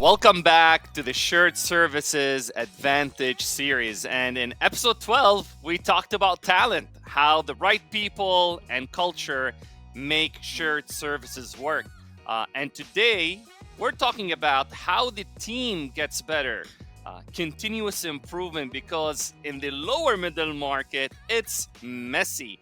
Welcome back to the Shared Services Advantage series. And in episode 12, we talked about talent, how the right people and culture make shared services work. And today, we're talking about how the team gets better, continuous improvement, because in the lower middle market, it's messy.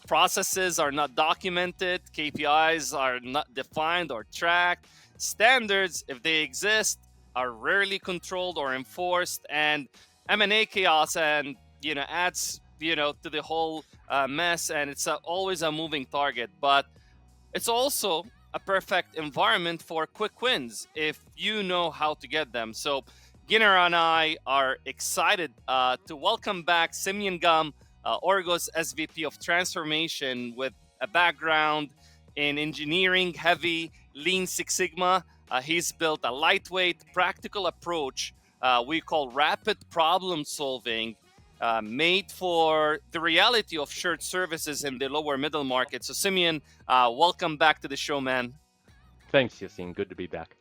Processes are not documented, KPIs are not defined or tracked. Standards, if they exist, are rarely controlled or enforced, and M&A chaos and adds to the whole mess, and it's always a moving target. But it's also a perfect environment for quick wins if you know how to get them. So Gyner and I are excited to welcome back Symeon Gum, Origo's SVP of Transformation, with a background in engineering, heavy, Lean Six Sigma. He's built a lightweight, practical approach we call rapid problem solving, made for the reality of shared services in the lower middle market. So Symeon, welcome back to the show, man. Thanks, Yassin. Good to be back.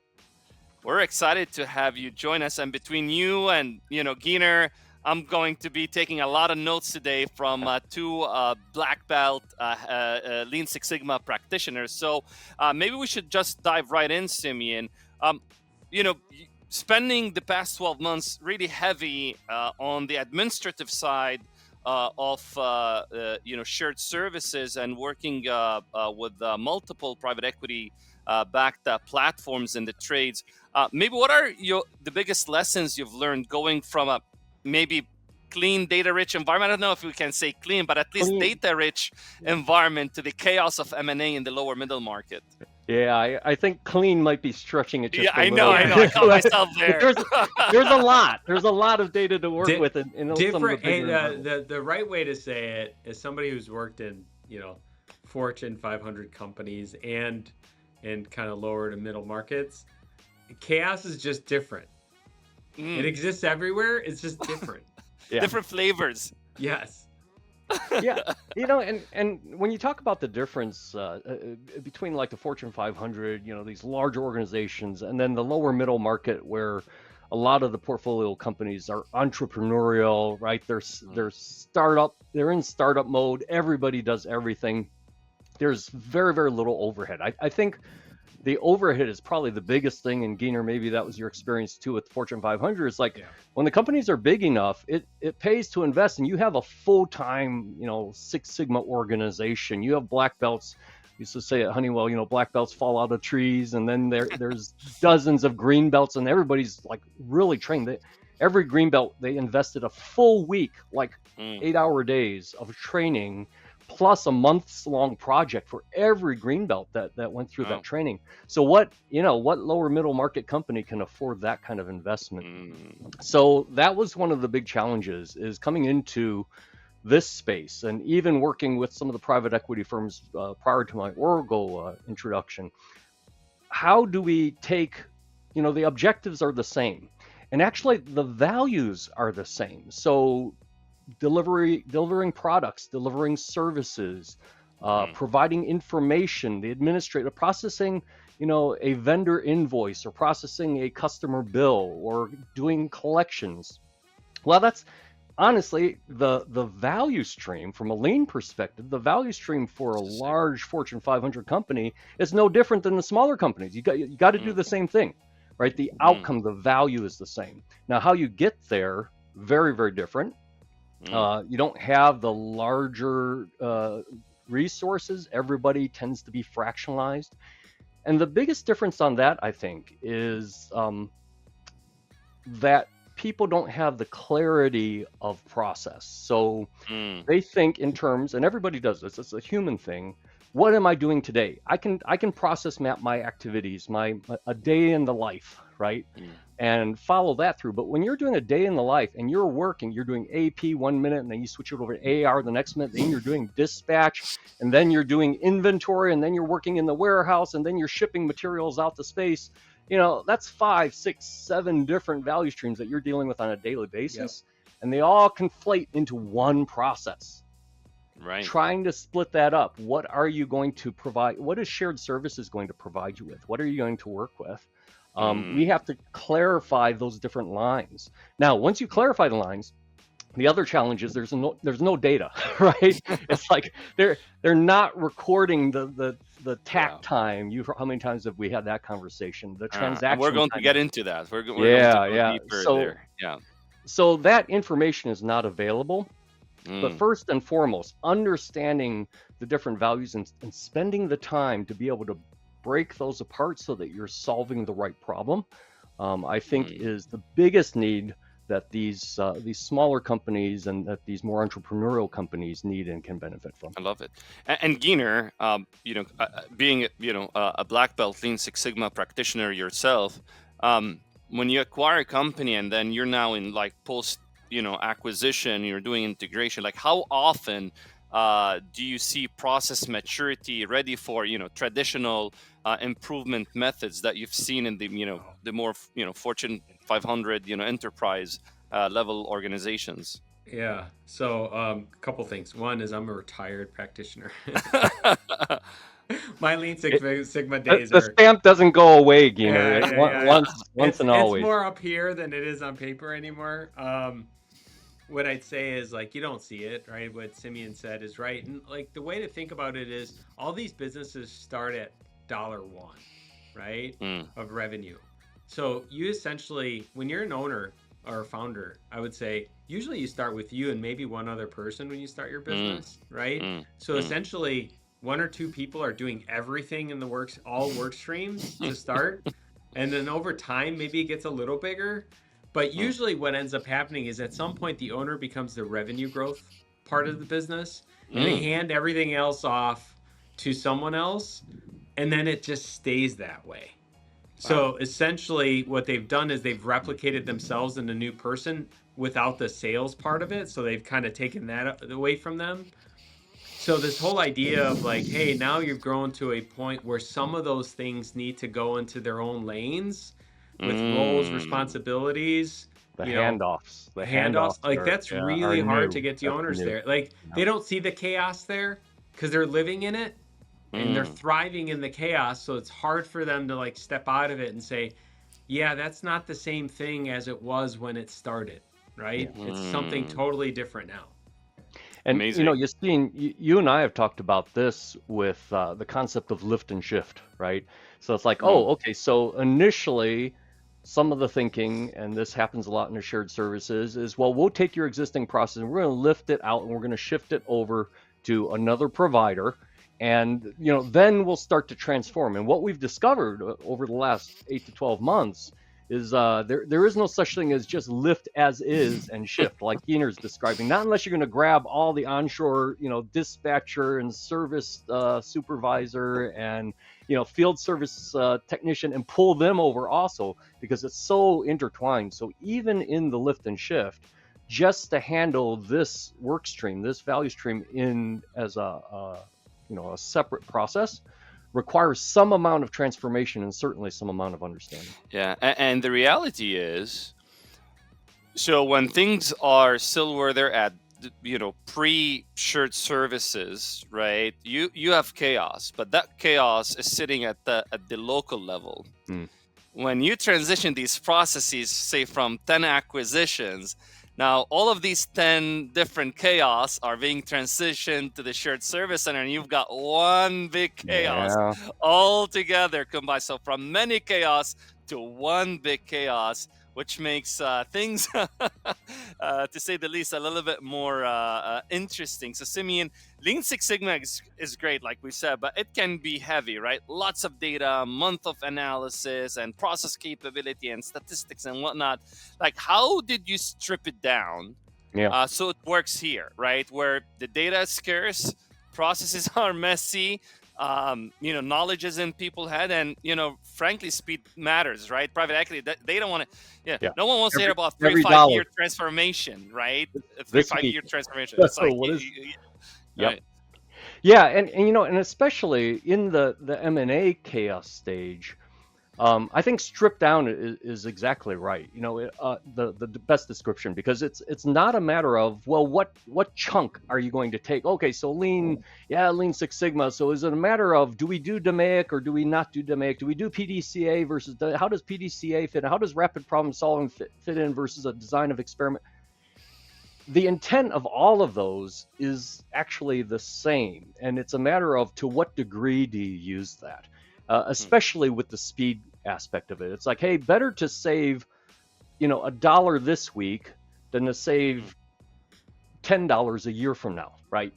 We're excited to have you join us. And between you and Gyner, I'm going to be taking a lot of notes today from two black belt Lean Six Sigma practitioners. So maybe we should just dive right in, Symeon. Spending the past 12 months really heavy on the administrative side of shared services and working with multiple private equity backed platforms in the trades. Maybe what are the biggest lessons you've learned going from a maybe clean, data-rich environment? I don't know if we can say clean, but at least data-rich environment to the chaos of M&A in the lower middle market. Yeah, I think clean might be stretching it just a little. I know. I caught myself there. There's a lot. There's a lot of data to work with. In different. The right way to say it is somebody who's worked in Fortune 500 companies and in kind of lower to middle markets. Chaos is just different. It exists everywhere. It's just different. Different flavors. Yes. Yeah. And when you talk about the difference between like the Fortune 500, these large organizations, and then the lower middle market where a lot of the portfolio companies are entrepreneurial, right? They're in startup mode. Everybody does everything. There's very, very little overhead. I think the overhead is probably the biggest thing, and Gyner, maybe that was your experience too with Fortune 500. It's like when the companies are big enough, it pays to invest, and you have a full-time, Six Sigma organization. You have black belts. We used to say at Honeywell, black belts fall out of trees, and then there's dozens of green belts, and everybody's like really trained. Every green belt, they invested a full week, like 8-hour days of training, plus a months-long project for every green belt that went through that training. So what lower middle market company can afford that kind of investment? So that was one of the big challenges, is coming into this space, and even working with some of the private equity firms prior to my Origo introduction. How do we take, the objectives are the same, and actually the values are the same. So delivering products, delivering services, providing information, the administrative processing, a vendor invoice, or processing a customer bill, or doing collections. Well, that's honestly the value stream from a lean perspective. The value stream for a large Fortune 500 company is no different than the smaller companies. You got to do the same thing, right? The outcome, the value is the same. Now, how you get there, very, very different. You don't have the larger resources. Everybody tends to be fractionalized. And the biggest difference on that, I think, is that people don't have the clarity of process. So they think in terms, and everybody does this, it's a human thing. What am I doing today? I can process map my activities, a day in the life, right? And follow that through. But when you're doing a day in the life and you're working, you're doing AP 1 minute, and then you switch it over to AR the next minute, then you're doing dispatch, and then you're doing inventory, and then you're working in the warehouse, and then you're shipping materials out to space. That's 5, 6, 7 different value streams that you're dealing with on a daily basis. And they all conflate into one process. Right. Trying to split that up. What are you going to provide? What is shared services going to provide you with? What are you going to work with? We have to clarify those different lines. Now, once you clarify the lines, the other challenge is there's no data, right? It's like they're not recording the tack time. How many times have we had that conversation? The transaction. We're going to time. get into that. We're going to go deeper there. Yeah. So that information is not available. But first and foremost, understanding the different values and spending the time to be able to break those apart so that you're solving the right problem, I think is the biggest need that these smaller companies and that these more entrepreneurial companies need and can benefit from. I love it. And Gyner, being a black belt Lean Six Sigma practitioner yourself, when you acquire a company and then you're now in like post acquisition, you're doing integration, like how often do you see process maturity ready for traditional improvement methods that you've seen in the more Fortune 500 enterprise level organizations? Yeah. So a couple things. One is I'm a retired practitioner. My Lean Six Sigma days the stamp doesn't go away, Gyner. Once and always. It's more up here than it is on paper anymore. What I'd say is like you don't see it, right? What Symeon said is right, and like the way to think about it is all these businesses start at $1, right, of revenue. So you essentially, when you're an owner or a founder, I would say usually you start with you and maybe one other person when you start your business, right? So essentially, one or two people are doing everything in all work streams to start, and then over time maybe it gets a little bigger. But usually what ends up happening is at some point the owner becomes the revenue growth part of the business, and they hand everything else off to someone else, and then it just stays that way. So essentially what they've done is they've replicated themselves in a new person without the sales part of it. So they've kind of taken that away from them. So this whole idea of like, hey, now you've grown to a point where some of those things need to go into their own lanes with roles, responsibilities, the handoffs. Like that's really hard to get the owners there. Like they don't see the chaos there because they're living in it and they're thriving in the chaos. So it's hard for them to like step out of it and say, yeah, that's not the same thing as it was when it started, right? It's something totally different now. And amazing. Yassin, you and I have talked about this with the concept of lift and shift, right? So it's like, okay, so initially some of the thinking, and this happens a lot in the shared services, is, well, we'll take your existing process and we're going to lift it out and we're going to shift it over to another provider. And, then we'll start to transform. And what we've discovered over the last 8 to 12 months is there is no such thing as just lift as is and shift, like Gyner's describing. Not unless you're going to grab all the onshore, dispatcher and service supervisor and, field service technician and pull them over also, because it's so intertwined. So even in the lift and shift, just to handle this work stream, this value stream in as a separate process, requires some amount of transformation and certainly some amount of understanding. Yeah, and the reality is, so when things are still where they're at, pre-shared services, right? You have chaos, but that chaos is sitting at the local level. When you transition these processes, say from 10 acquisitions, now all of these 10 different chaos are being transitioned to the shared service center, and you've got one big chaos all together combined. So from many chaos to one big chaos, which makes things, to say the least, a little bit more interesting. So Symeon, Lean Six Sigma is great, like we said, but it can be heavy, right? Lots of data, month of analysis, and process capability, and statistics, and whatnot. Like, how did you strip it down so it works here, right? Where the data is scarce, processes are messy, knowledge is in people's head, and frankly, speed matters, right? Private equity, they don't want to. No one wants to hear about 3-5 year transformation, right? 3-5 year transformation. It's like, right. Yeah, and especially in the M&A chaos stage, I think stripped down is exactly right. The best description, because it's not a matter of, well, what chunk are you going to take? Okay, so Lean Six Sigma. So is it a matter of, do we do DMAIC or do we not do DMAIC? Do we do PDCA versus how does PDCA fit? How does rapid problem solving fit in versus a design of experiment? The intent of all of those is actually the same, and it's a matter of, to what degree do you use that, especially with the speed aspect of it. It's like, hey, better to save, $1 this week than to save $10 a year from now, right?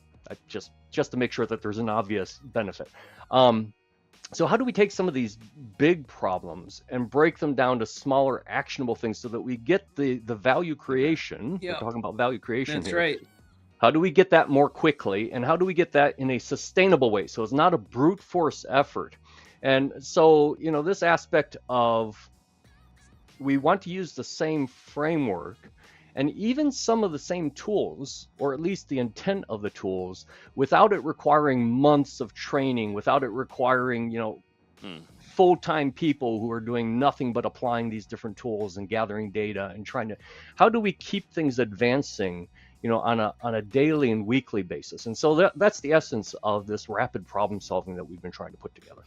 Just to make sure that there's an obvious benefit. So how do we take some of these big problems and break them down to smaller, actionable things so that we get the value creation? Yeah. We're talking about value creation That's here. right. How do we get that more quickly, and how do we get that in a sustainable way so it's not a brute force effort? And so, this aspect of, we want to use the same framework and even some of the same tools, or at least the intent of the tools, without it requiring months of training, without it requiring, full-time people who are doing nothing but applying these different tools and gathering data and how do we keep things advancing, on a daily and weekly basis? And so that's the essence of this rapid problem solving that we've been trying to put together.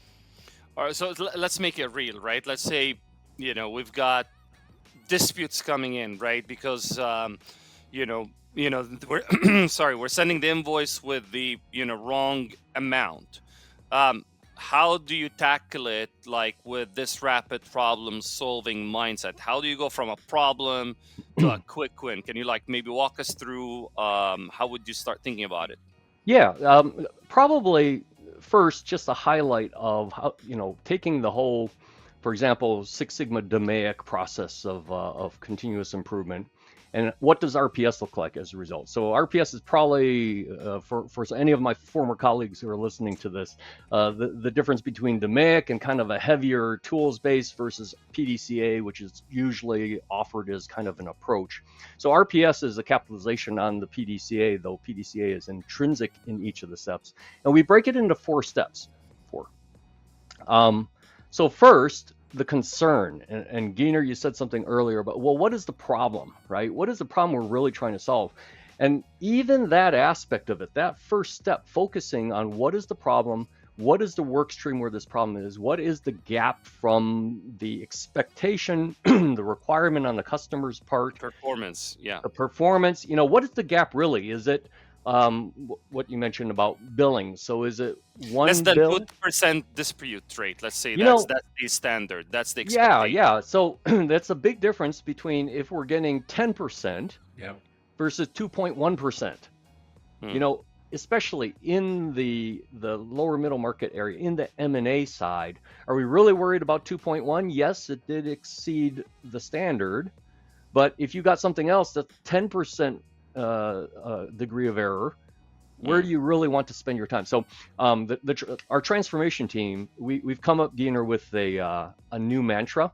All right, so let's make it real, right? Let's say, we've got disputes coming in, right? Because, we're sorry, we're sending the invoice with the, wrong amount. How do you tackle it, like, with this rapid problem solving mindset? How do you go from a problem to a quick win? Can you maybe walk us through how would you start thinking about it? Yeah, probably first, just a highlight of how, taking the whole, for example, Six Sigma DMAIC process of continuous improvement, and what does RPS look like as a result? So RPS is probably, for any of my former colleagues who are listening to this, the difference between DMAIC and kind of a heavier tools base versus PDCA, which is usually offered as kind of an approach. So RPS is a capitalization on the PDCA, though PDCA is intrinsic in each of the steps. And we break it into 4 steps. So first, the concern, and Gyner, you said something earlier about, well, what is the problem, right? What is the problem we're really trying to solve? And even that aspect of it, that first step, focusing on what is the problem, what is the work stream where this problem is, what is the gap from the expectation, the requirement on the customer's part, Performance, yeah. the performance, what is the gap really? Is it what you mentioned about billing? So is it one less than bill? 2% dispute rate? Let's say that's the standard. That's the expectation. Yeah. So that's a big difference between if we're getting 10% versus 2.1%. Especially in the lower middle market area, in the M&A side, are we really worried about 2.1? Yes, it did exceed the standard, but if you got something else that's 10% degree of error, where do you really want to spend your time? So our transformation team, we've come up, Gyner, with a new mantra,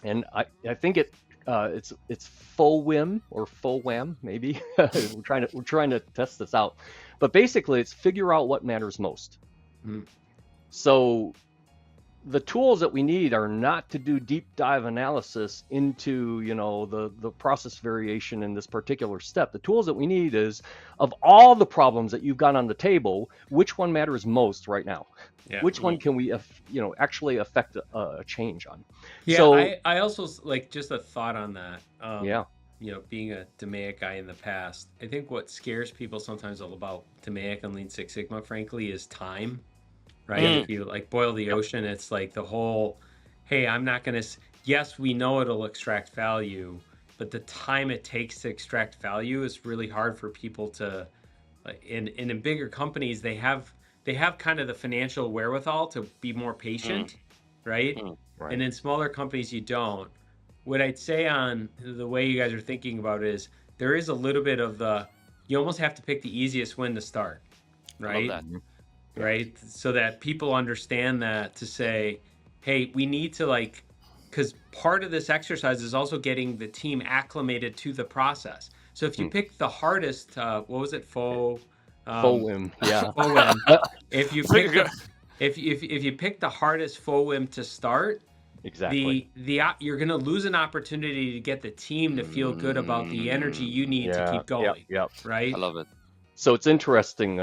and I think it's FOWIM or FOWAM maybe. we're trying to test this out, but basically it's figure out what matters most. So the tools that we need are not to do deep dive analysis into, the process variation in this particular step. The tools that we need is, of all the problems that you've got on the table, which one matters most right now? Yeah. Which one can we, actually affect a change on? Yeah, so, I also, just a thought on that. Being a DMAIC guy in the past, I think what scares people sometimes about DMAIC and Lean Six Sigma, frankly, is time. Right? If you boil the ocean, it's like the whole, hey, I'm not going to, yes, we know it'll extract value, but the time it takes to extract value is really hard for people to, in bigger companies, they have kind of the financial wherewithal to be more patient, right? Right? And in smaller companies, you don't. What I'd say on the way you guys are thinking about it is, there is a little bit of you almost have to pick the easiest win to start, right? I love that. Right? So that people understand that, to say, hey, we need to because part of this exercise is also getting the team acclimated to the process. So if you pick the hardest, what was it? FOWIM, yeah. FOWIM. If you pick the hardest FOWIM to start, Exactly. you're going to lose an opportunity to get the team to feel good about the energy you need to Yeah. keep going, Yep. I right? love it. So it's interesting,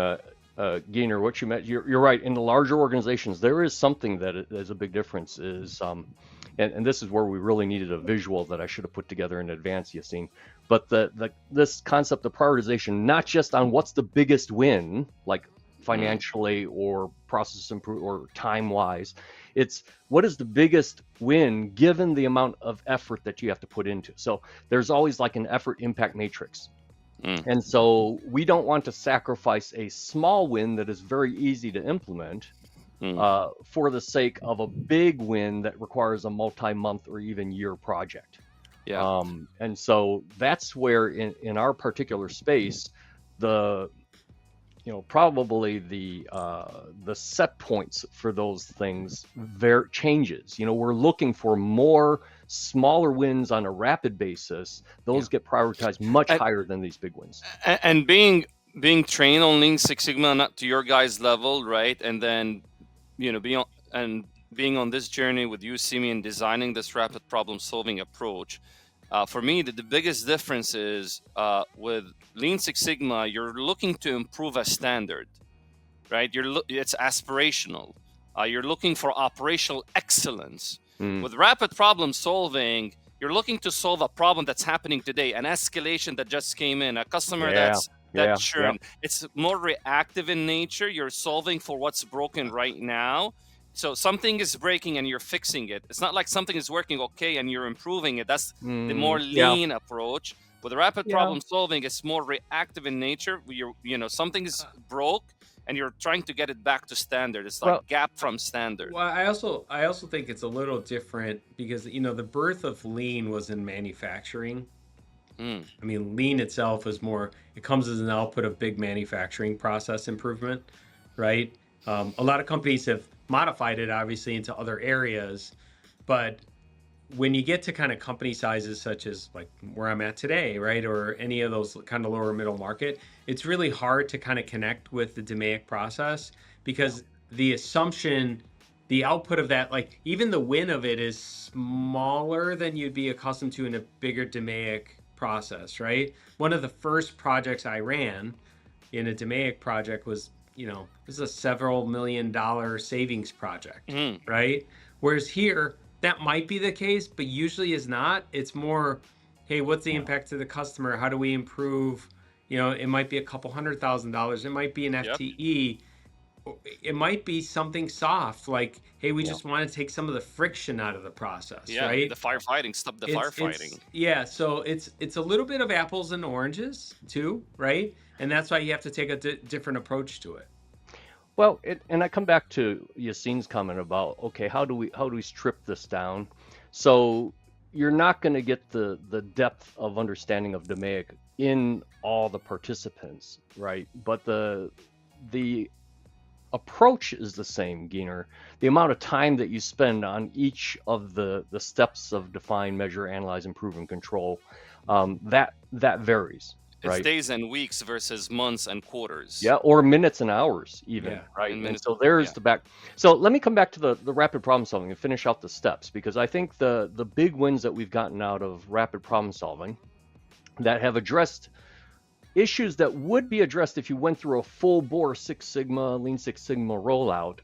Gyner, what you meant. You're right. In the larger organizations, there is something that is a big difference. And this is where we really needed a visual that I should have put together in advance, Yassin. But this concept of prioritization, not just on what's the biggest win, like financially or process improve or time wise, it's what is the biggest win given the amount of effort that you have to put into. So there's always like an effort impact matrix. And so we don't want to sacrifice a small win that is very easy to implement for the sake of a big win that requires a multi-month or even year project. Yeah. And so that's where in our particular space, probably the set points for those things changes. We're looking for more smaller wins on a rapid basis. Those get prioritized much higher than these big wins. And being trained on Lean Six Sigma, not to your guys' level, right? And then being on this journey with you, Symeon, designing this rapid problem solving approach. For me, the biggest difference is with Lean Six Sigma, you're looking to improve a standard, right? It's aspirational. You're looking for operational excellence. With rapid problem solving, you're looking to solve a problem that's happening today, an escalation that just came in, a customer that's churned. It's more reactive in nature. You're solving for what's broken right now. So something is breaking and you're fixing it. It's not like something is working okay and you're improving it. That's the more lean approach. With rapid problem solving, it's more reactive in nature. Something is broke and you're trying to get it back to standard. It's like gap from standard. Well, I also think it's a little different because the birth of lean was in manufacturing. I mean, lean itself is it comes as an output of big manufacturing process improvement, right? A lot of companies have modified it obviously into other areas, but when you get to kind of company sizes such as like where I'm at today, right, or any of those kind of lower middle market, it's really hard to kind of connect with the DMAIC process because the assumption, the output of that, like even the win of it is smaller than you'd be accustomed to in a bigger DMAIC process, right? One of the first projects I ran in a DMAIC project was, this is a several $1 million savings project, right? Whereas here, that might be the case, but usually is not. It's more, hey, what's the impact to the customer? How do we improve? It might be a couple $100,000. It might be an FTE. It might be something soft, like, hey, we just want to take some of the friction out of the process, right? The firefighting, stop the firefighting. So it's a little bit of apples and oranges too, right? And that's why you have to take a different approach to it. Well, and I come back to Yassin's comment about, okay, how do we strip this down? So you're not going to get the depth of understanding of DMAIC in all the participants, right? But the approach is the same, Gyner. The amount of time that you spend on each of the steps of define, measure, analyze, improve, and control, that varies. It's right? days and weeks versus months and quarters. Yeah, or minutes and hours even, right? And so there's the back. So let me come back to the rapid problem solving and finish out the steps, because I think the big wins that we've gotten out of rapid problem solving that have addressed issues that would be addressed if you went through a full bore Six Sigma, Lean Six Sigma rollout,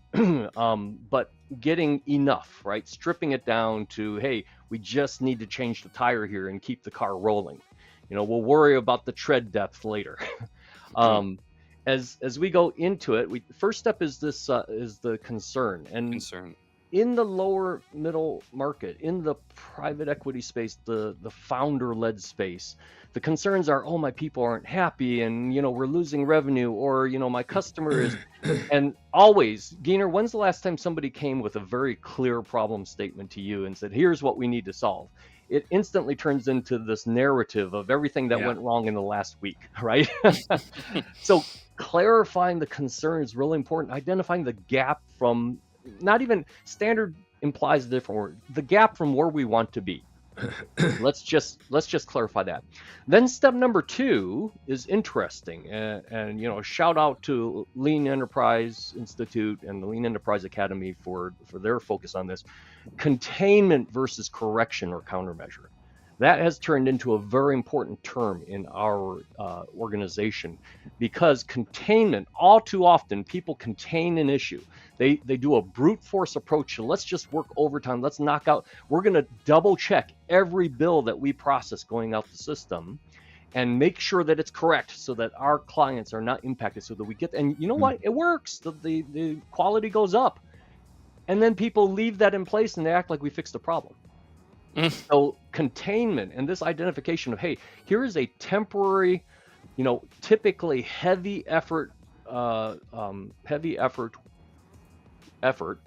but getting enough, right? Stripping it down to, hey, we just need to change the tire here and keep the car rolling. We'll worry about the tread depth later. As we go into it, first step is this is the concern. In the lower middle market, in the private equity space, the founder-led space, the concerns are, oh, my people aren't happy, and we're losing revenue, or my customer is. And always, Gyner, when's the last time somebody came with a very clear problem statement to you and said, here's what we need to solve? It instantly turns into this narrative of everything that went wrong in the last week, right? So clarifying the concern is really important. Identifying the gap from, not even standard implies a different word, the gap from where we want to be. Let's just clarify that. Then step number 2 is interesting, and shout out to Lean Enterprise Institute and the Lean Enterprise Academy for their focus on this. Containment versus correction or countermeasure. That has turned into a very important term in our organization, because containment, all too often, people contain an issue. They do a brute force approach to, let's just work overtime, let's knock out, we're going to double check every bill that we process going out the system and make sure that it's correct so that our clients are not impacted, so that we get, and you know what, it works, the quality goes up. And then people leave that in place and they act like we fixed the problem. So containment and this identification of, hey, here is a temporary, typically heavy effort or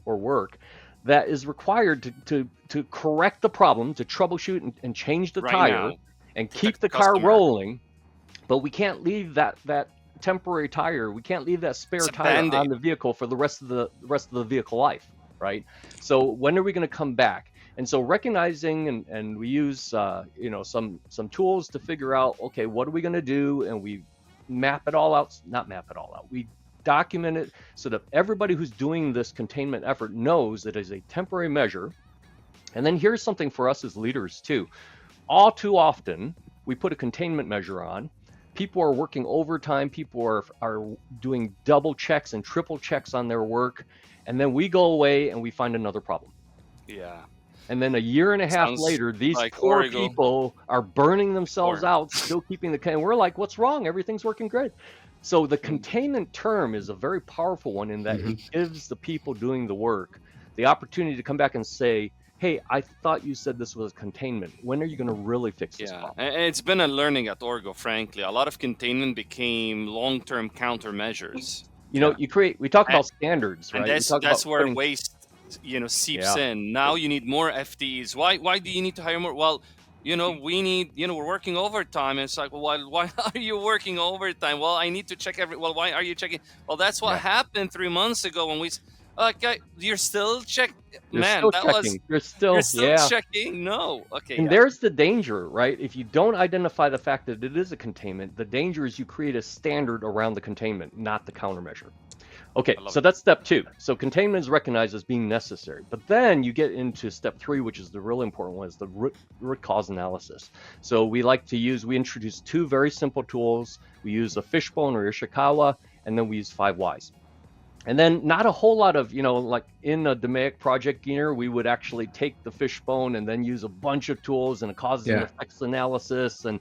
work that is required to correct the problem, to troubleshoot and change the tire and keep the car rolling. But we can't leave that temporary tire, we can't leave that spare tire on the vehicle for the rest of the vehicle life, right? So when are we going to come back? And so recognizing, and we use some tools to figure out, okay, what are we going to do? And we map it all out, not map it all out. We document it so that everybody who's doing this containment effort knows that it is a temporary measure. And then here's something for us as leaders too. All too often, we put a containment measure on. People are working overtime. People are doing double checks and triple checks on their work. And then we go away and we find another problem. Yeah. And then a year and a half later, these poor Origo. People are burning themselves out, still keeping the, and we're like, what's wrong? Everything's working great. So the containment term is a very powerful one in that it gives the people doing the work the opportunity to come back and say, hey, I thought you said this was containment. When are you going to really fix this problem? And it's been a learning at Origo, frankly. A lot of containment became long-term countermeasures. We talk about standards, right? And that's where waste seeps in. Now you need more FTEs. Why do you need to hire more? Well, we need, we're working overtime. And it's like, well, why are you working overtime? Well, I need to check why are you checking? Well, that's what happened 3 months ago when we, you're still checking. Man, you're still checking. No. Okay. And there's the danger, right? If you don't identify the fact that it is a containment, the danger is you create a standard around the containment, not the countermeasure. Okay, so that's step 2. So containment is recognized as being necessary. But then you get into step 3, which is the really important one, is the root cause analysis. So we introduce 2 very simple tools. We use a fishbone or Ishikawa, and then we use 5 whys. And then not a whole lot of, like in a DMAIC project, Gyner, we would actually take the fishbone and then use a bunch of tools and a causes and effects analysis and,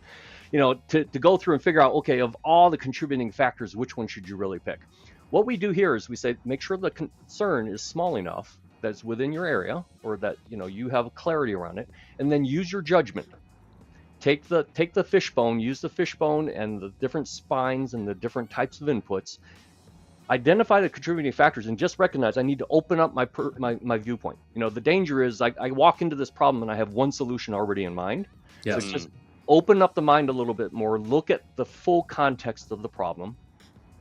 to go through and figure out, okay, of all the contributing factors, which one should you really pick? What we do here is we say, make sure the concern is small enough that's within your area, or that you have clarity around it, and then use your judgment. Take the fishbone, use the fishbone and the different spines and the different types of inputs. Identify the contributing factors and just recognize I need to open up my viewpoint. The danger is I walk into this problem and I have one solution already in mind. Yes. So just open up the mind a little bit more, look at the full context of the problem.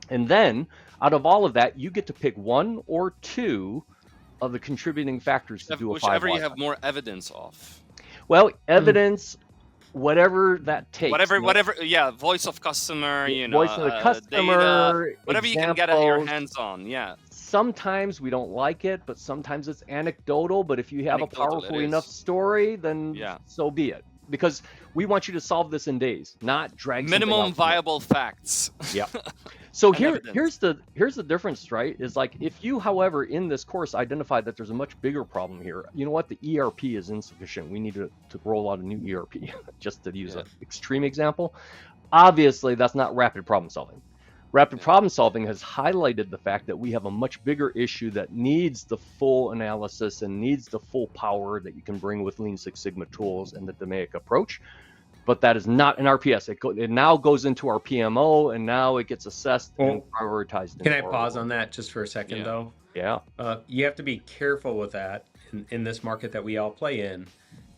And then out of all of that, you get to pick 1 or 2 of the contributing factors to do a 5 why. Whichever you have more evidence of. Well, evidence, whatever that takes. Whatever, voice of customer, voice of the customer, data, whatever you can get your hands on, Sometimes we don't like it, but sometimes it's anecdotal. But if you have a powerful enough story, then so be it. Because we want you to solve this in days, not drag minimum viable facts. Yeah. So here's the difference, right? Is like if you, however, in this course identify that there's a much bigger problem here. You know what? The ERP is insufficient. We need to roll out a new ERP, just to use an extreme example. Obviously, that's not rapid problem solving. Rapid problem solving has highlighted the fact that we have a much bigger issue that needs the full analysis and needs the full power that you can bring with Lean Six Sigma tools and the DMAIC approach. But that is not an RPS. It now goes into our PMO, and now it gets assessed and prioritized. Can I pause on that just for a second, though? Yeah. You have to be careful with that in this market that we all play in,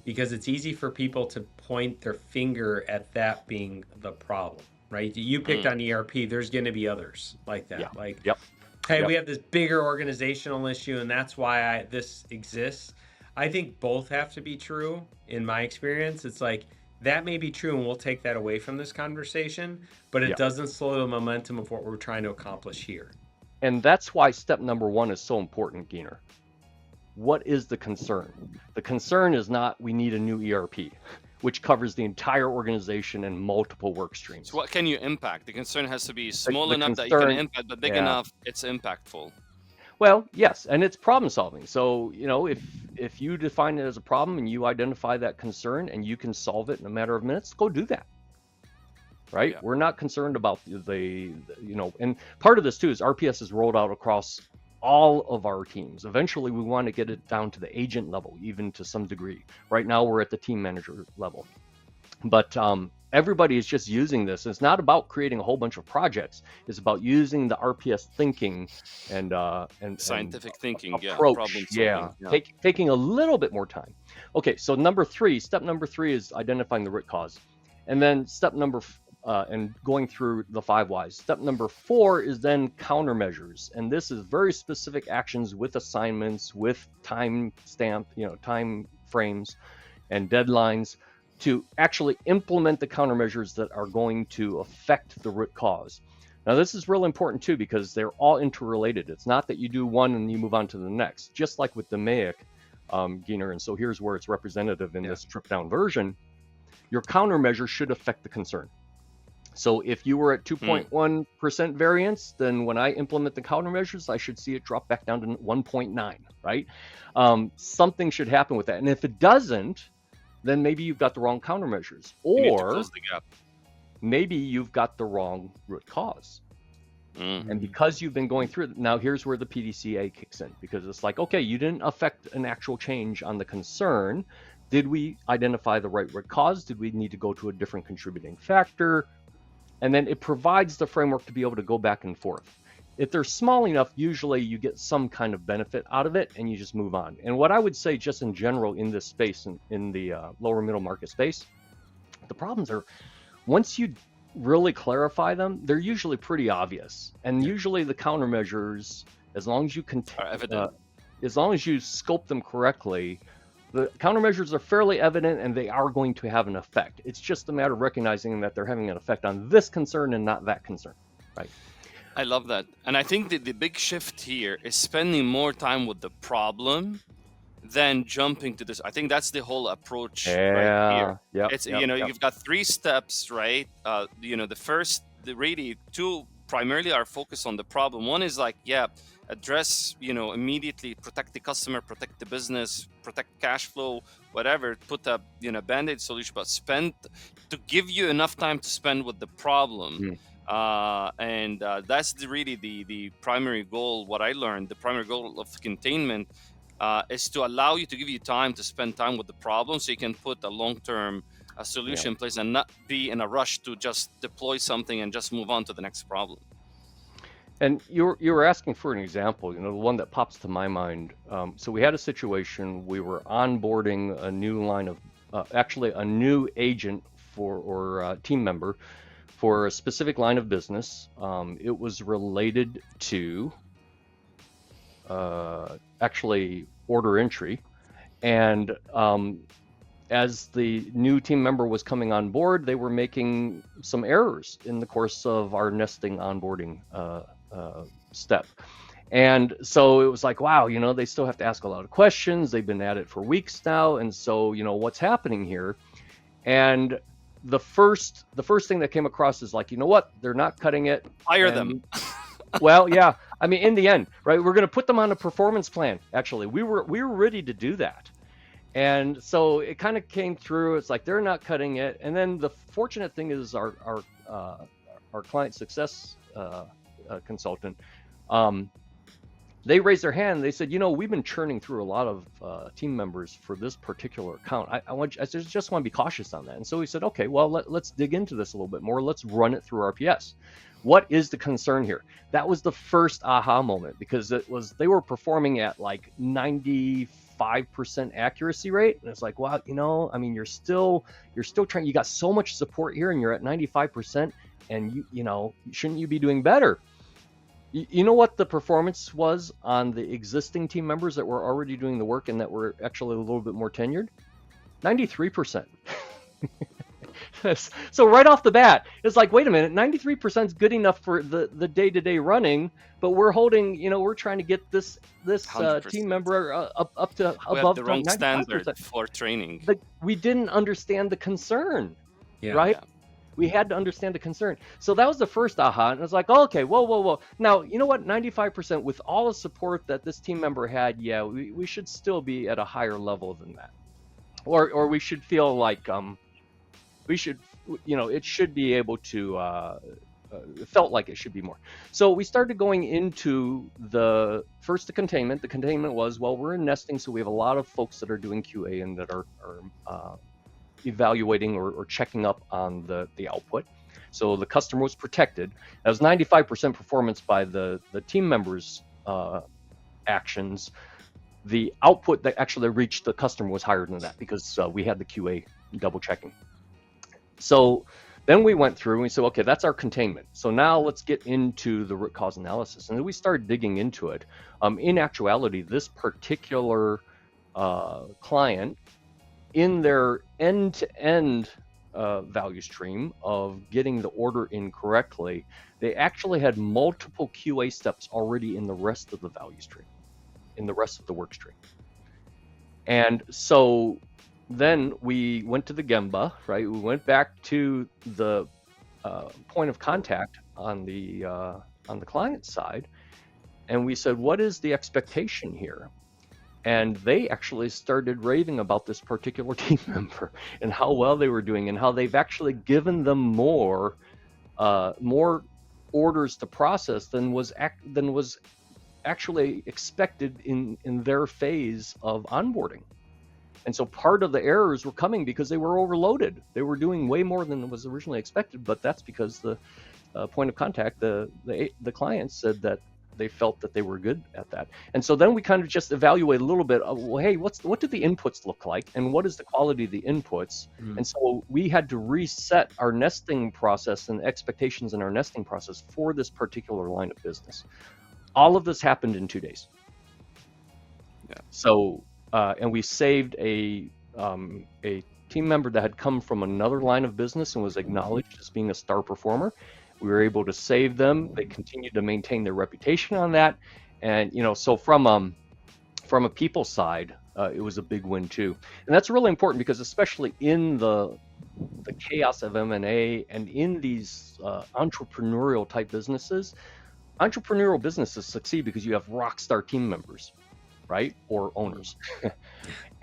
because it's easy for people to point their finger at that being the problem. Right? You picked on ERP. There's going to be others like that. Yeah. Hey, we have this bigger organizational issue, and that's why this exists. I think both have to be true in my experience. It's like that may be true and we'll take that away from this conversation, but it Yeah. doesn't slow the momentum of what we're trying to accomplish here. And that's why step number one is so important, Gyner. What is the concern? The concern is not we need a new ERP, which covers the entire organization and multiple work streams. So what can you impact? The concern has to be small the enough that you can concern- impact, but big yeah. enough it's impactful. Well, yes, and it's problem solving. So, if you define it as a problem and you identify that concern and you can solve it in a matter of minutes, go do that. Right? Yeah. We're not concerned about and part of this too is RPS is rolled out across all of our teams. Eventually, we want to get it down to the agent level, even to some degree. Right now, we're at the team manager level. But everybody is just using this. It's not about creating a whole bunch of projects. It's about using the RPS thinking and Scientific thinking, approach. problem Yeah, solving. taking a little bit more time. Okay, so step number three is identifying the root cause, and then and going through the 5 whys. Step number 4 is then countermeasures, and this is very specific actions with assignments, with time frames and deadlines to actually implement the countermeasures that are going to affect the root cause. Now, this is real important too, because they're all interrelated. It's not that you do one and you move on to the next, just like with the MAIC, Gyner. And so here's where it's representative in this stripped down version. Your countermeasure should affect the concern. So if you were at 2.1% variance, then when I implement the countermeasures, I should see it drop back down to 1.9, right? Something should happen with that. And if it doesn't, then maybe you've got the wrong countermeasures, or maybe you've got the wrong root cause. And because you've been going through it, now here's where the PDCA kicks in, because it's like, okay, you didn't affect an actual change on the concern. Did we identify the right root cause? Did we need to go to a different contributing factor? And then it provides the framework to be able to go back and forth. If they're small enough, usually you get some kind of benefit out of it and you just move on. And what I would say just in general in this space, in the lower middle market space, the problems are, once you really clarify them, they're usually pretty obvious. And usually the countermeasures, as long as you as long as you scope them correctly, the countermeasures are fairly evident and they are going to have an effect. It's just a matter of recognizing that they're having an effect on this concern and not that concern, right? I love that. And I think that the big shift here is spending more time with the problem than jumping to this. I think that's the whole approach right here. Yep, You've got 3 steps, right? The first, really 2 primarily are focused on the problem. One is like, address, immediately protect the customer, protect the business, protect cash flow, whatever, put a, band-aid solution, but spend to give you enough time to spend with the problem. And that's really the primary goal. What I learned, the primary goal of containment is to allow you to give you time to spend time with the problem, so you can put a long-term solution in place and not be in a rush to just deploy something and just move on to the next problem. And you were asking for an example, the one that pops to my mind. So we had a situation, we were onboarding a new line of, actually a new agent or team member for a specific line of business. It was related to actually order entry. And as the new team member was coming on board, they were making some errors in the course of our nesting onboarding step. And so it was like, wow, they still have to ask a lot of questions. They've been at it for weeks now. And so, what's happening here? And the first thing that came across is like, what? They're not cutting it. Fire them. Well, yeah. I mean, in the end, right? We're going to put them on a performance plan. Actually, we were ready to do that. And so it kind of came through. It's like, they're not cutting it. And then the fortunate thing is our client success consultant, they raised their hand. They said, we've been churning through a lot of team members for this particular account. I just want to be cautious on that. And so we said, okay, well, let's dig into this a little bit more. Let's run it through RPS. What is the concern here? That was the first aha moment, because they were performing at like 95% accuracy rate. And it's like, wow, I mean, you're still trying, you got so much support here and you're at 95%, and you shouldn't you be doing better? You know what the performance was on the existing team members that were already doing the work and that were actually a little bit more tenured? 93%. So right off the bat, it's like, wait a minute, 93% is good enough for the day-to-day running, but we're holding, we're trying to get this team 100%. member up to We had above the wrong 95%. standard for training. But we didn't understand the concern, Yeah. right? Yeah. We had to understand the concern. So that was the first aha. And I was like, oh, okay, whoa. Now, you know what? 95% with all the support that this team member had, yeah, we should still be at a higher level than that. Or we should feel like we should, it should be able to, it felt like it should be more. So we started going into the containment. The containment was, well, we're in nesting, so we have a lot of folks that are doing QA and that are evaluating or checking up on the output. So the customer was protected. That was 95% performance by the team members' actions. The output that actually reached the customer was higher than that because we had the QA double checking. So then we went through and we said, okay, that's our containment. So now let's get into the root cause analysis. And then we started digging into it. In actuality, this particular client, in their end-to-end value stream of getting the order in correctly, they actually had multiple QA steps already in the rest of the value stream, in the rest of the work stream. And so then we went to the Gemba, right? We went back to the point of contact on the client side, and we said, what is the expectation here? And they actually started raving about this particular team member and how well they were doing and how they've actually given them more orders to process than was actually expected in their phase of onboarding. And so part of the errors were coming because they were overloaded. They were doing way more than was originally expected, but that's because the point of contact, the client said that they felt that they were good at that. And so then we kind of just evaluate a little bit of, well, hey, what do the inputs look like and what is the quality of the inputs? And so we had to reset our nesting process and expectations in our nesting process for this particular line of business. All of this happened in 2 days. Yeah. So and we saved a team member that had come from another line of business and was acknowledged as being a star performer. We were able to save them. They continued to maintain their reputation on that. And, so from a people side, it was a big win too. And that's really important because especially in the chaos of M&A and in these entrepreneurial type businesses, entrepreneurial businesses succeed because you have rock star team members, right? Or owners.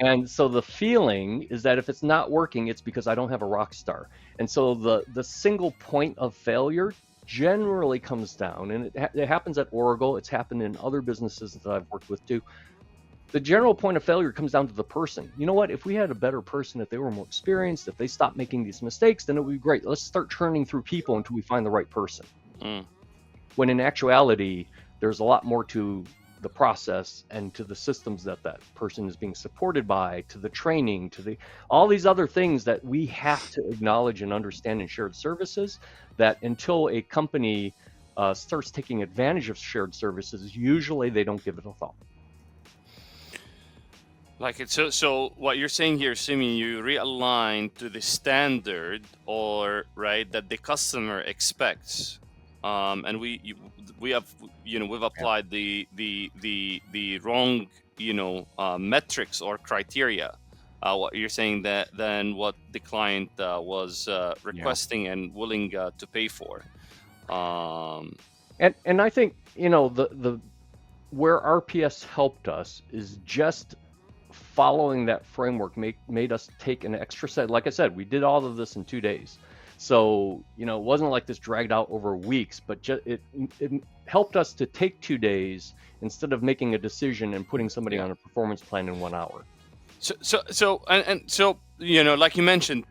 And so the feeling is that if it's not working, it's because I don't have a rock star. And so the single point of failure generally comes down, and it happens at Origo. It's happened in other businesses that I've worked with too. The general point of failure comes down to the person. You know what? If we had a better person, if they were more experienced, if they stopped making these mistakes, then it would be great. Let's start churning through people until we find the right person. When in actuality, there's a lot more to the process and to the systems that person is being supported by, to the training, to all these other things that we have to acknowledge and understand in shared services, that until a company starts taking advantage of shared services, usually they don't give it a thought. Like it, so what you're saying here, Symeon, you realign to the standard right that the customer expects. And we've applied the wrong metrics or criteria. What you're saying than what the client was requesting and willing to pay for. And I think the where RPS helped us is just following that framework made us take an extra set. Like I said, we did all of this in 2 days. So, it wasn't like this dragged out over weeks, but it helped us to take 2 days instead of making a decision and putting somebody on a performance plan in 1 hour. So, like you mentioned,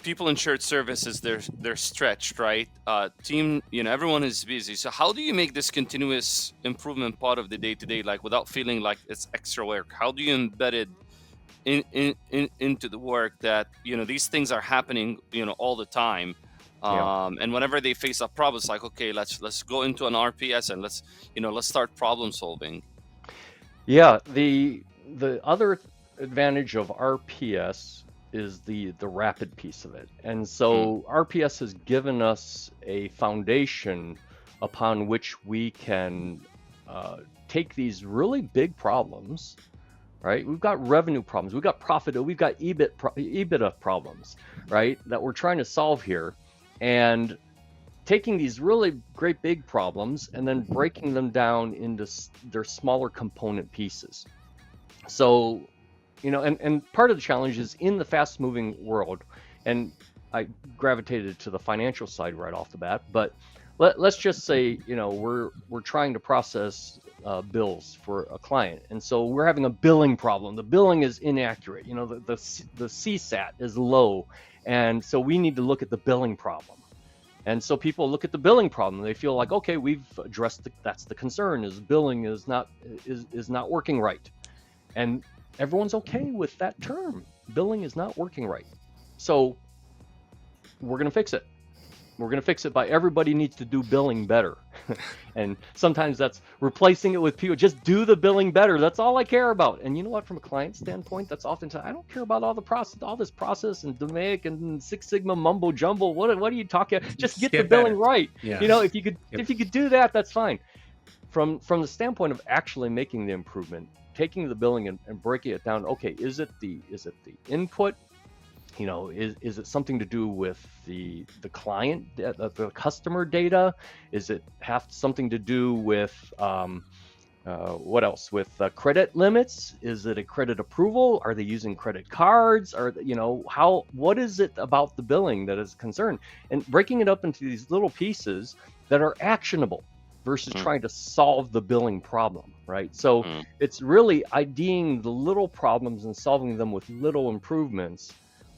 people in shared services, they're stretched, right? Team, everyone is busy. So how do you make this continuous improvement part of the day-to-day, like without feeling like it's extra work? How do you embed it into the work that these things are happening all the time, Yeah. And whenever they face a problem, it's like, okay, let's go into an RPS and let's start problem solving. Yeah, the other advantage of RPS is the rapid piece of it. And so RPS has given us a foundation upon which we can take these really big problems, right? We've got revenue problems, we've got profit, we've got EBITDA problems, right? That we're trying to solve here. And taking these really great big problems and then breaking them down into their smaller component pieces. So, and part of the challenge is in the fast moving world, and I gravitated to the financial side right off the bat, but let's just say, we're trying to process bills for a client. And so we're having a billing problem. The billing is inaccurate. The CSAT is low. And so we need to look at the billing problem. And so people look at the billing problem. They feel like, okay, we've addressed that's the concern, is billing is not working right. And everyone's okay with that term. Billing is not working right. So we're going to fix it. We're going to fix it by everybody needs to do billing better. And sometimes that's replacing it with people, just do the billing better. That's all I care about. And you know what, from a client standpoint, that's oftentimes, I don't care about all this process and DMAIC and Six Sigma mumbo jumbo. What are you talking about? Just get the billing better. Right. Yeah. If you could do that, that's fine. From the standpoint of actually making the improvement, taking the billing and breaking it down. Okay, is it the input? Is it something to do with the client, the customer data? Is it have something to do with what else? With credit limits? Is it a credit approval? Are they using credit cards? What is it about the billing that is a concern? And breaking it up into these little pieces that are actionable versus trying to solve the billing problem, right? So it's really IDing the little problems and solving them with little improvements.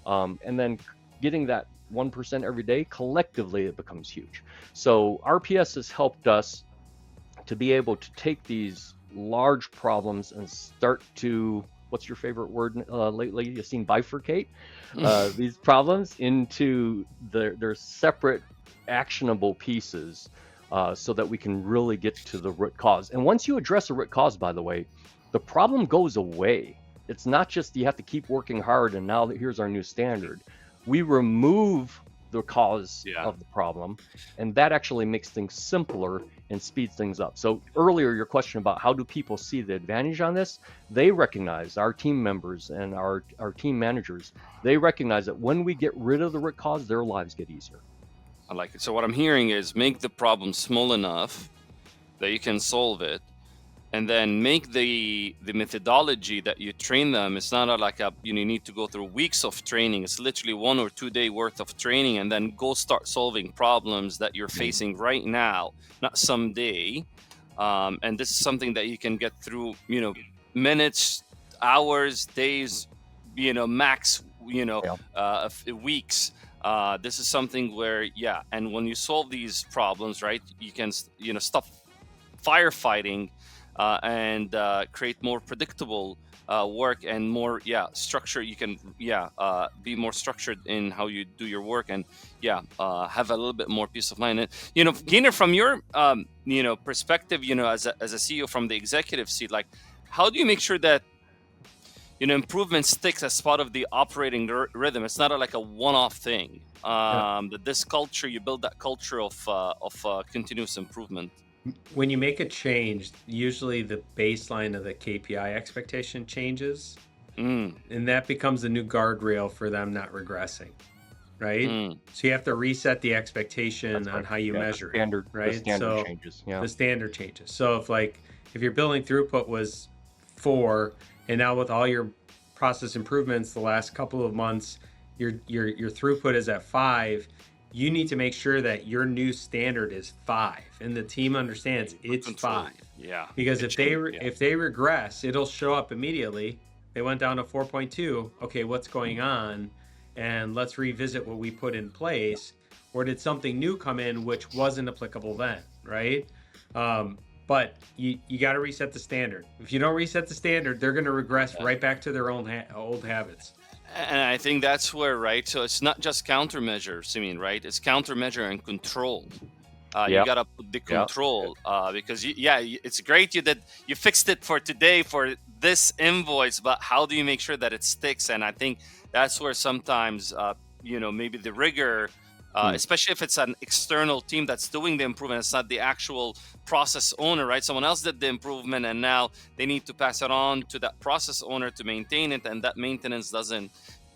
And then getting that 1% every day, collectively, it becomes huge. So RPS has helped us to be able to take these large problems and start to, what's your favorite word lately, Yassin, bifurcate these problems into their separate actionable pieces so that we can really get to the root cause. And once you address a root cause, by the way, the problem goes away. It's not just you have to keep working hard and now that here's our new standard. We remove the cause of the problem, and that actually makes things simpler and speeds things up. So earlier, your question about how do people see the advantage on this, they recognize, our team members and our team managers, they recognize that when we get rid of the root cause, their lives get easier. I like it. So what I'm hearing is make the problem small enough that you can solve it. And then make the methodology that you train them. It's not like you need to go through weeks of training. It's literally 1 or 2 day worth of training, and then go start solving problems that you're facing right now, not someday. And this is something that you can get through, minutes, hours, days, max, weeks. This is something where, and when you solve these problems, right, you can, stop firefighting. And create more predictable work and more structure. You can be more structured in how you do your work and have a little bit more peace of mind. And Gyner, from your perspective, as a CEO from the executive seat, like how do you make sure that improvement sticks as part of the operating rhythm? It's not like a one-off thing. That this culture, you build that culture of continuous improvement. When you make a change, usually the baseline of the KPI expectation changes, and that becomes a new guardrail for them not regressing, right? So you have to reset the expectation on how you measure standard, it, right? The standard changes. Yeah. The standard changes. So if your billing throughput was 4, and now with all your process improvements the last couple of months, your throughput is at 5. You need to make sure that your new standard is 5, and the team understands it's 5. Yeah. Because if they regress, it'll show up immediately. They went down to 4.2. Okay, what's going on? And let's revisit what we put in place. Or did something new come in which wasn't applicable then, right? But you got to reset the standard. If you don't reset the standard, they're going to regress right back to their own old habits. And I think that's where, right? So it's not just countermeasure, Simeon, right? It's countermeasure and control. You Yeah, gotta put the yeah, control because it's great you fixed it for today for this invoice, but how do you make sure that it sticks? And I think that's where sometimes maybe the rigor, mm, especially if it's an external team that's doing the improvement, it's not the actual process owner, right? Someone else did the improvement, and now they need to pass it on to that process owner to maintain it, and that maintenance doesn't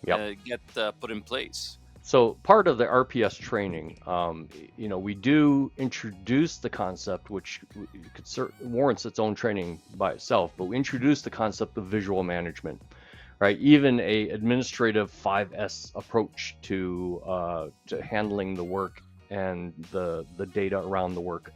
yep. get put in place. So part of the RPS training, we do introduce the concept, which warrants its own training by itself, but we introduce the concept of visual management, right? Even a administrative 5S approach to handling the work and the data around the work.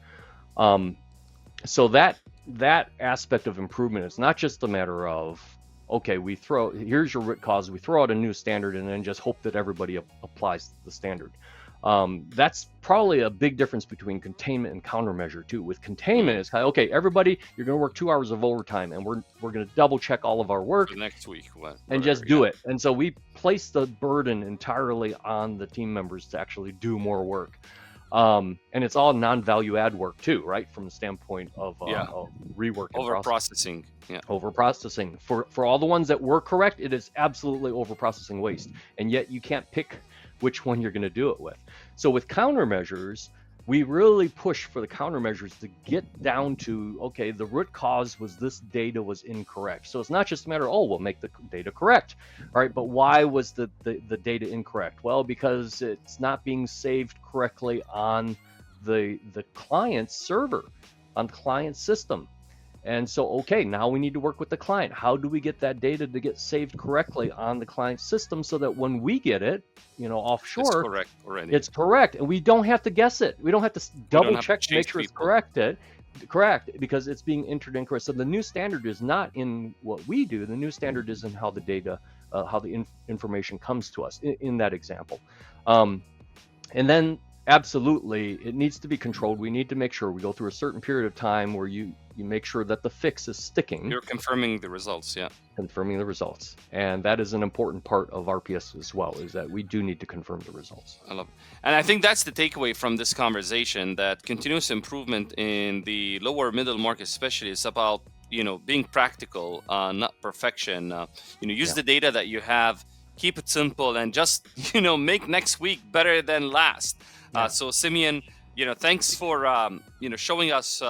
So that aspect of improvement is not just a matter of, okay, here's your root cause, we throw out a new standard and then just hope that everybody applies the standard. That's probably a big difference between containment and countermeasure too. With containment, it's okay, everybody, you're going to work 2 hours of overtime, and we're going to double check all of our work for next week, and just do it. And so we place the burden entirely on the team members to actually do more work. And it's all non-value add work too, right? From the standpoint of rework and over processing. Yeah. Over processing. For all the ones that were correct, it is absolutely over processing waste. And yet you can't pick which one you're going to do it with. So with countermeasures, we really push for the countermeasures to get down to, okay, the root cause was this data was incorrect. So it's not just a matter of, we'll make the data correct, right? But why was the data incorrect? Well, because it's not being saved correctly on the client's server, on the client's system. And so, okay, now we need to work with the client. How do we get that data to get saved correctly on the client's system so that when we get it, offshore, it's correct already. It's correct, and we don't have to guess it. We don't have to double check to make sure it's correct, because it's being entered incorrect. So the new standard is not in what we do. The new standard is in how the data, how the information comes to us in that example. And then absolutely, it needs to be controlled. We need to make sure we go through a certain period of time where you make sure that the fix is sticking. You're confirming the results, yeah. Confirming the results. And that is an important part of RPS as well, is that we do need to confirm the results. I love it. And I think that's the takeaway from this conversation, that continuous improvement in the lower middle market especially is about, being practical, not perfection. Use the data that you have, keep it simple, and just, make next week better than last. So Symeon, thanks for, showing us,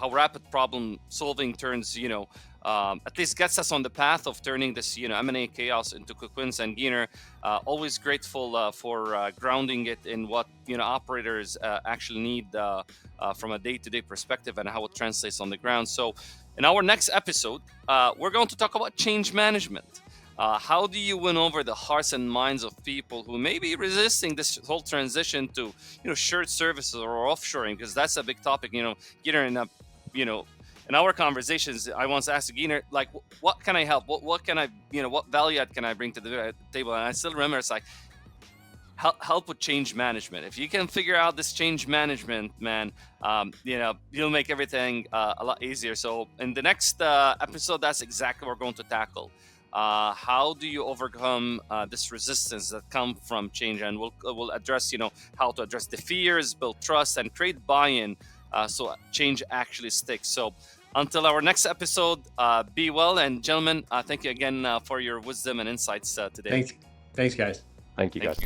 how rapid problem solving turns, at least gets us on the path of turning this, M&A chaos into quick wins. And Gyner, always grateful for grounding it in what, operators actually need from a day-to-day perspective and how it translates on the ground. So in our next episode, we're going to talk about change management. How do you win over the hearts and minds of people who may be resisting this whole transition to, shared services or offshoring? Because that's a big topic. Gyner, in our conversations, I once asked Gyner, like, what can I help? What can I, what value add can I bring to the table? And I still remember, it's like, help with change management. If you can figure out this change management, man, you'll make everything a lot easier. So in the next episode, that's exactly what we're going to tackle. How do you overcome this resistance that comes from change? And we'll address, how to address the fears, build trust, and create buy-in so change actually sticks. So until our next episode, be well. And gentlemen, thank you again for your wisdom and insights today. Thanks, guys. Thank you, guys.